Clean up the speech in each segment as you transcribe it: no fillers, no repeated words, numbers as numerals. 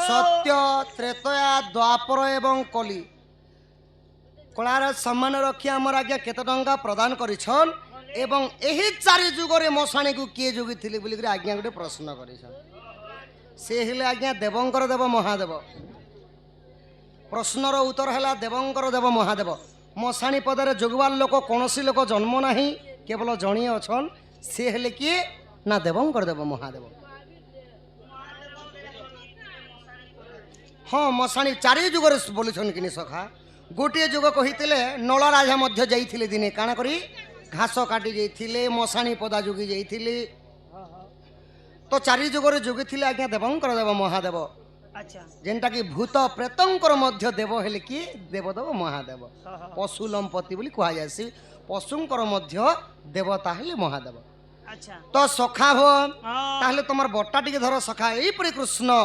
सत्य त्रेतया द्वापर एवं कली कलार सम्मान रखी आमर आज्ञा केते टंका प्रदान करिछन एवं एही चारि जुगरे मशाणी को किए जोगी थिले बोली करे आज्ञा गोटे प्रश्न करिछन से हेले आज्ञा देवंकर देव महादेव प्रश्नर उत्तर है देवंकर देव महादेव मशाणी पदरे जोगवार लोक कौनसी लोक जन्म नाही केवल जणिए अछन से हेले किए ना देवंकर देव महादेव हाँ मशाणी चारि जुगरे बोलुछन कि सखा गोटे जुग कही नल राजा मध्य जाइथिले दिने काना करी घास काटी जाइथिले मशाणी पदा जोगी जाइथिले तो चारि जुगरे जोगी थिले आज्ञा देवंकर देव महादेव अच्छा जेनटा कि भूत प्रेतंकर मध्य देव हेले कि देवदेव महादेव पशु लंपति बोली कहा जायसी पशुंकर मध्य देवता हेले महादेव अच्छा तो सखा हो ताहले तमर बट्टा टिके धर सखा एई परि कृष्ण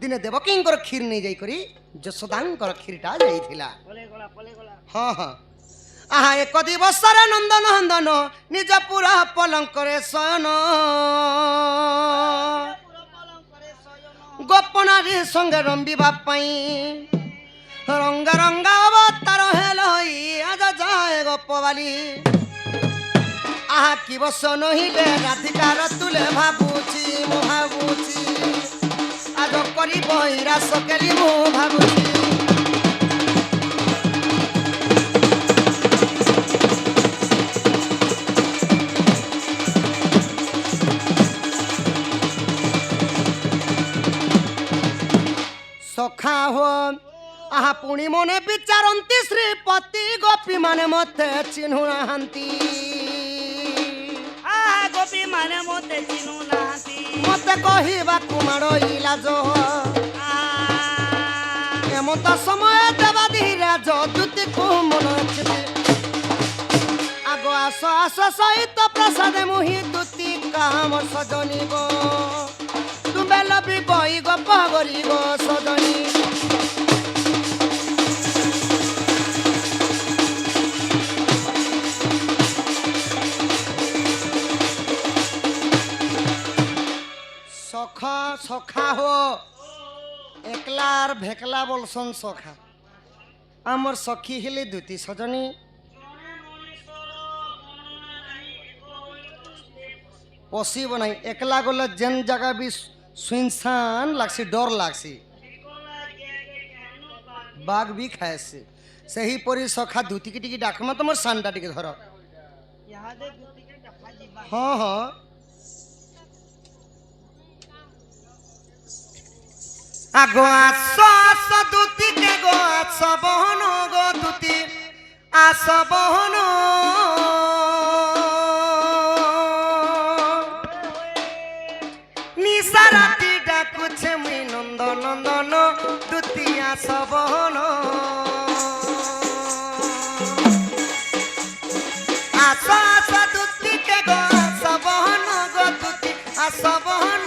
दिने देवकींकर खीर नहीं जाई करी यशोदांकर खीरटा जाइथिला हाँ हाँ आहा एक दिवस नंदन नंदन निज पूरा पलंकरे शयन गोपनारी संगे रंबिबा पाई रंगा रंगा अवतार हेलई आज जाए गोपवाली आहा कि बस नहिले राधिकार तुले भाबुची मु भाबुची आज करी बहिरा सकेली मु भाबुची सखा हो आहा पुणी मने विचारती श्रीपति गोपी माने मते चिन्हु नाहंती गोपी माने मते चिन्हु नाहंती मते कहिबा कुमार इलाज एमत समय देवा धीरा जदुति को मन आगो आस आस सहित प्रसाद मुहि दुति काम सजनी गो तुम्बे लबी बई गप गरी गो सजनी सखा सखा हो एकलार भेकला बोलसन सखा आमर सखी हेले दुती सजनी पशिब नहीं एकला गले जेन जगह भी सुनसान लागसी डर लागसी बाघ भी खाएसी सही परी सखा धुती की टिकी डाकमा तुम सानटा टिके धर हाँ हाँ आगो आस आस दुती के गो आस बहन गो दुती आस बहन निशा राती डाकुछे मुई नंद नंदन दुती आस बहन आस आस दुती के गो आस बहन गो दुती आस बहन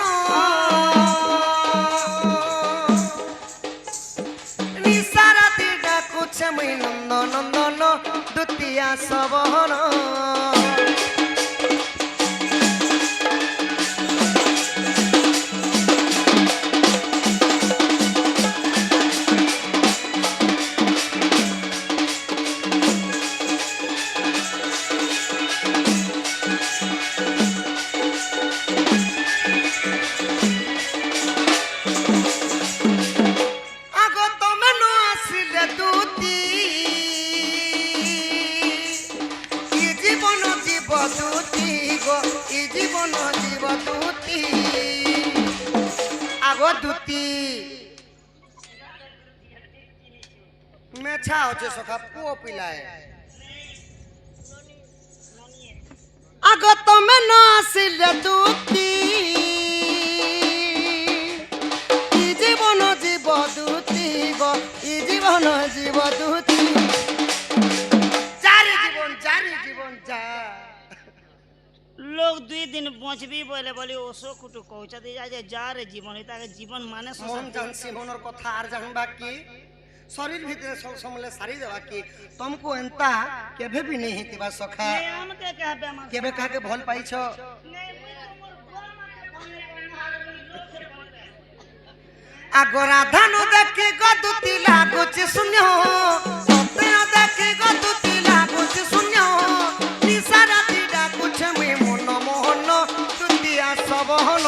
मुई नंद नंदन दुतिया सबहन मेछा होचे सखा पुओ पिलाए आगो तमे न आसिले दुती इ जीवन जीव दुती गो इ जीवन जीव दुती जारी जीवन जा लोग दुई दिन बचबी बोले बोली ओसो कुटु कहचा दे जा जा रे जीवन इता के जीवन माने मन जानसी मनर कथा आर जानबा की शरीर भीतर सब समले सारी देवा कि तुमको एंता केबे भी नहीं हितबा सखा केबे काके भल पाइछो আগরা ধানু দেখি গদুতি লাগুছি শূন্য সত্যি দেখি গদুতি লাগুছি শূন্য নিশা রাতি ডাকুছে মুই মন মোহন তুতিয়া সবহন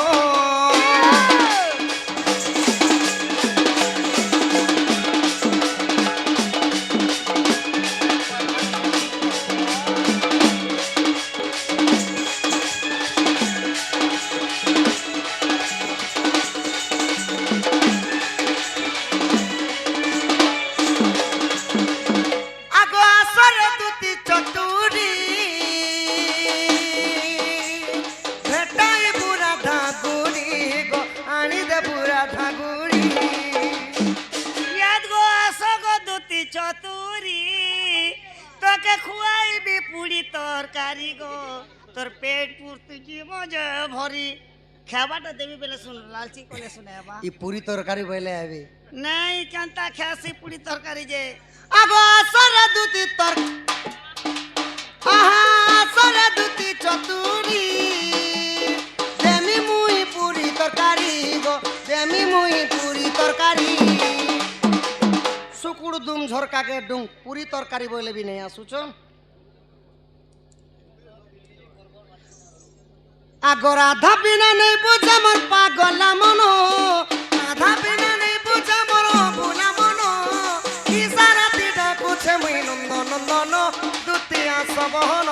খুয়াইবি পুরি তরকারি গো তোর পেট পুরতে জীব যে ভরি খাবাটা দেবি বেলে শুন লালচি কলে শুনে বা ই পুরি তরকারি বইলে আবে নাই কান্তা খাসি পুরি তরকারি যে আগো আসরে দুতি তর আহা আসরে দুতি চতুরি দেমি মুই পুরি তরকারি গো দেমি মুই পুরি তরকারি সুকুড় দুম ঝরকাকে ডুং পুরি তরকারি বইলে বি নেই আসুছ আগর আধা বিনা নেই বুঝা মোর পাগলা মন আধা বিনা নেই বুঝা মোর বুলা মন ইসারা দিদা কুছে মুই নন্দন নন্দন দুতিয়া সবহন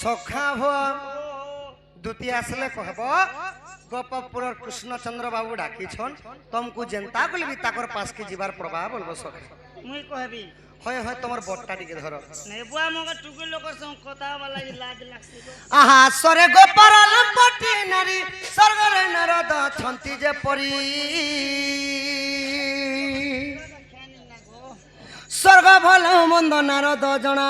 সখা দুতি আসলে কহব গোপপুর কৃষ্ণচন্দ্র বাবু ডাকিছন তমকু যেন্তা কলে বি তাকর পাস কি যাবার প্রভাব বলবো সখা মুই কহবি হয় হয় তোমার বটটা টিকে ধর নেবুয়া মগে টুকি লোকর সঙ্গ কথা বলা লাজ লাগছে গো আহা সরে গোপর লম্পটি নারী স্বর্গরে নারদ ছন্তি যে পরি স্বর্গ ভাল মন্দ নারদ জনা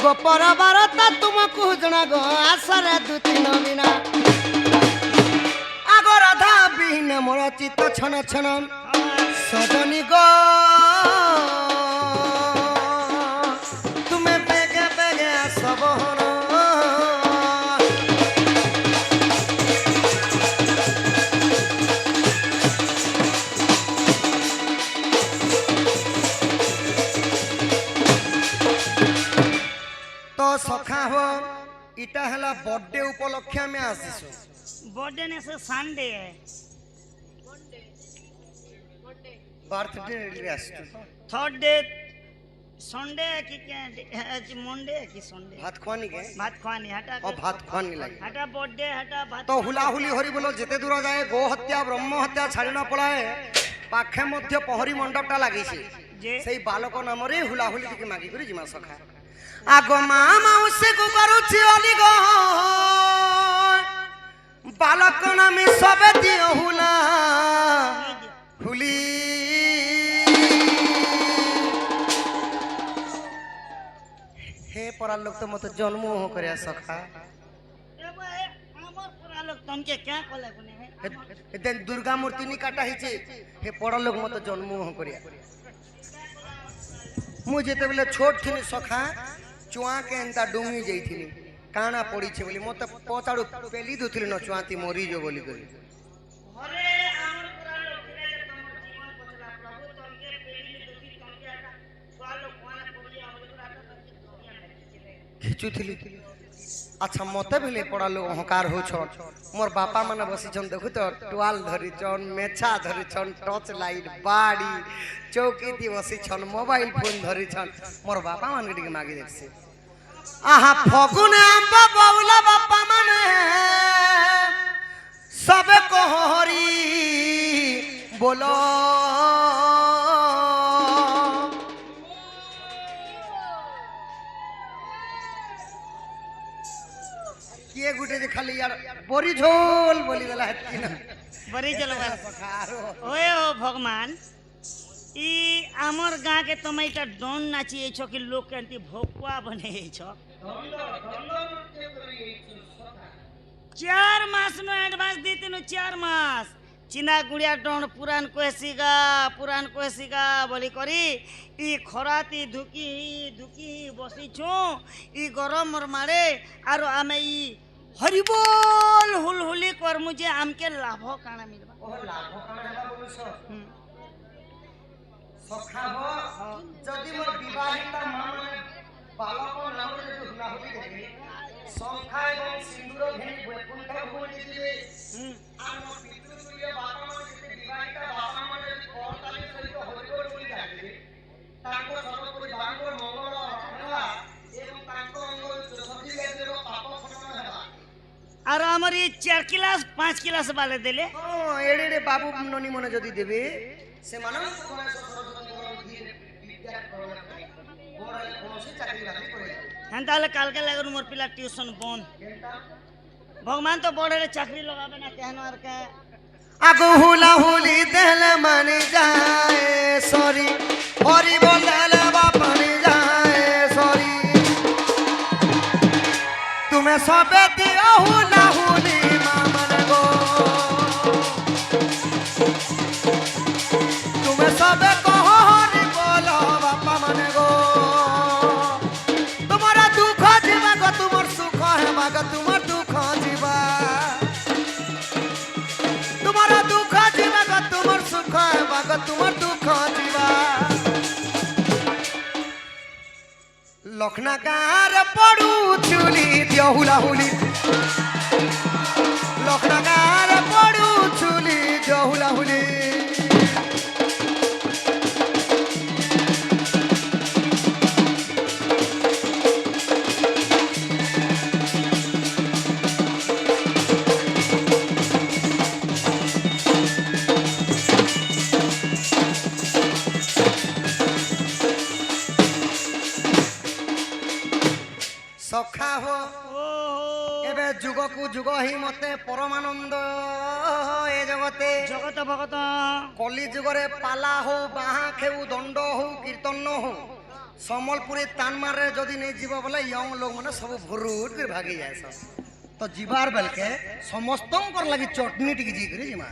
গোপর বারতা তুমকু জনা গো আসরে দুতি নবীনা আগ রাধা বিহীন মোর চিত্ত ছন ছন সদনী গো তুমি বেগে বেগে সবহন তো সখা হো ইটা হলা বর্থডে উপলক্ষে আমি আসিছো बर्थडे ने से संडे है বার্থডে রে আসছো थर्ड डे संडे है कि क्या मंडे है कि संडे ভাত খোয়ানি কে भात खानी हटा ও ভাত খোয়ানি লাগে हटा बर्थडे हटा भात তো হুলাহুলি হরি বলো যেতে দূর যায় গো হত্যা ব্রহ্ম হত্যা ছাড়ি না পলায় পাখে মধ্যে পহরি মণ্ডপটা লাগিছে जे সেই বালক নামরে হুলাহুলি টিকে মাগি করি জিমা সখা আগো মা মাউসে গো করুছি অলি গো বালক নামে সবে দিও হুলা হুলি হে পরার লোক তো মতো জন্ম করে সখা আমার পুরা লোক তনকে क्या কলে কোনে দেন দুর্গা মূর্তি নি কাটা হইছে হে পড়া লোক মতো জন্ম করিয়া মু যেতেবেলে ছোট থিনি সখা চুয়া কে এন্তা ডুঙ্গি যাইছিলি কানা পড়িছে বলি মতে পচাড়ু পেলি দুথিলি ন চুয়াতি মরিজো বলি করি ঘরে আমার পুরা লোক ফিরে তোমার জীবন বদলা প্রভু তনকে পেলি দুটি তনকে আটা ছয়া লোক কোনা পড়ি আমাদের পুরা তনকে দুনিয়া দেখিছিলে খিচুথিলি আচ্ছা মতে বেলে পড়া লোক অহংকার হউছ মোর বাপা মানে বসিছন দেখু তো টুয়াল ধরিছন মেছা ধরিছন টর্চ লাইট বাড়ি চৌকি দি বসিছন মোবাইল ফোন ধরিছন মোর বাপা মানে টিকে মাগি দেখছে আহা ফগুনে আম্বা বাউলা বাপা মানে সবে কহরি বলো কে গুটে যে খালি यार বড়ি ঝোল বলি দেলা হেতি না बड़ी जलवा সখা আরো ओए ओ भगवान ই আমার গাঁ के তুমি এটা ডন নাচিয়েছ কি লোক কেনতি ভোকুয়া বনেছ 4 মাস নো অ্যাডভান্স দিতিনু 4 মাস চিনা গুড়িয়া ডন পুরান কহেসিগা বলি করি ই খরাতি ধুকি বসিছু ই গরমর মারে আর আমি ই হরিবোল হুলহুলি করমু যে আমকে লাভ কানা মিলবা সখাব যদি মোর বিবাহিতা মা মানে বালক নামে যদি হুলাহুলি দেবে সংখ্যা এবং সিন্দুর ঘেনি বৈকুণ্ঠ ভূমি দিবে আর মোর পিতৃতুল্য বাবা মা যদি বিবাহিতা বাবা মা যদি করতালি সহিত হরিবোল বলি ডাকিবে তাঙ্ক সর্বোপরি বাঙ্গর মঙ্গল হেবা এবং তাঙ্ক অঙ্গ সতী বেদের পাপ খণ্ডন হেবা আর আমার এই 4 ক্লাস 5 ক্লাস বালে দিলে এড়ে বাবু ননি মনে যদি দেবে সে মানুষ তোমার সরস্বতী বড় ধীর বিদ্যা করবে বড় কোনসি চাকরি বাকরি করে হ্যাঁ তাহলে কালকে লাগুন মোর পিলা টিউশন বন ভগবান তো বড় চাকরি লগাবে না কেন আর কে আগো হুলা হুলি দেলে মানি যায় সরি হরি বললে বাপানি যায় সরি তুমি সবে দিও হুলা হুলি মামন গো তুমি সবে কহ হরি বলো বাপা মানে গো তোমার দুঃখ ଯିବା গো তোমার সুখ হেবা গো তোমার দুঃখ ଯିବା তোমার দুঃখ ଯିବା গো তোমার সুখ হেবা গো তোমার দুঃখ ଯିବା লখনা গাঁর পড়ু চুলি দিও হুলা হুলি লখনা গাঁর পড়ু চুলি দিও হুলা হুলি সখা হো এবে যুগকু যুগ হি মতে পরমানন্দ এ জগতে জগত ভগত কলি যুগরে পালা হো বাহা খেউ দণ্ড হো কীর্তন হো সম্বলপুরে তানমারে যদি নেই যাব বলে ইয়ং লোক মানে সব ভুরুট করে ভাগি যায় সব তো ଯିବାର বেলকে ସମସ୍ତଙ୍କର লাগি চটনি টিকি জি করে জিমা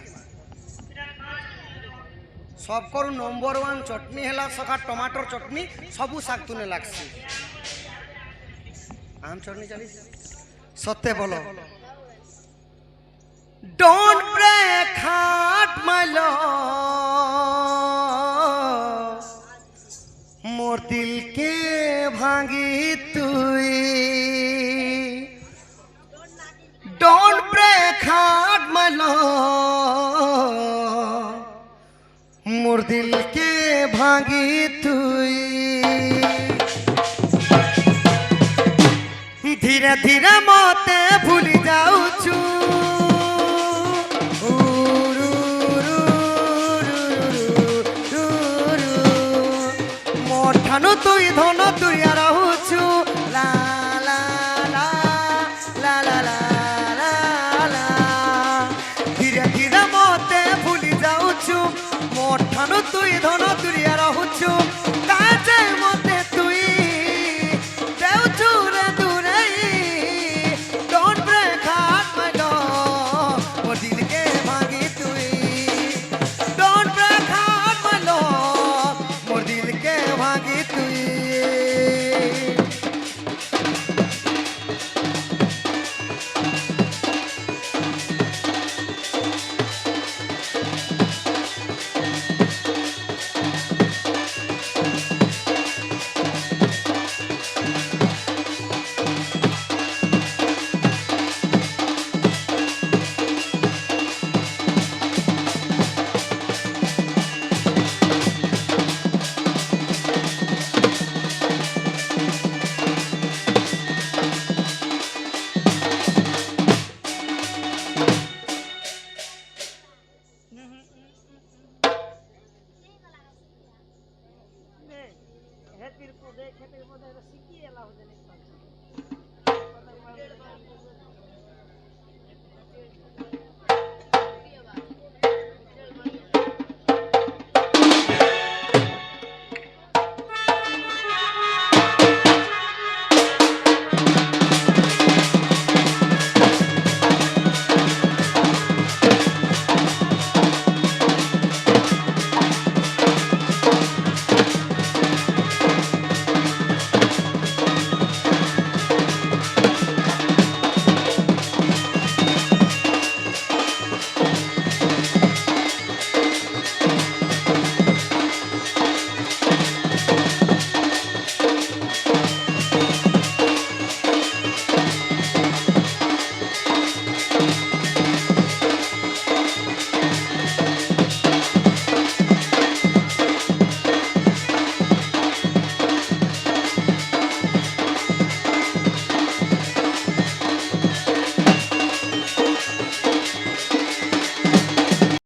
সবকর নম্বর 1 চটনি হেলা সখা টমাটোর চটনি সবু শাক তুনে লাগছে আম চটনি চালিস সত্যি বলো don't break heart my love মোর দিল কে ভাঙি তুই don't break heart my love মোর দিল কে ভাঙি তুই ধীরে ধীরে মতে ভুলি যাউছু মোঠানু তুই ধন তুই রহুছু লা লা লা লা লা লা লা লা ধীরে ধীরে মতে ভুলি যাউছু মোঠানু তুই ধন তুই রহুছু কাজে মতে তুই দেউছু রে দূরেই don't break heart my love মোর দিল কে ভাঙি তুই don't break heart my love মোর দিল কে ভাঙি তুই হেতির পদে খেতের পদে শিখিয়ে এলা হতে নেই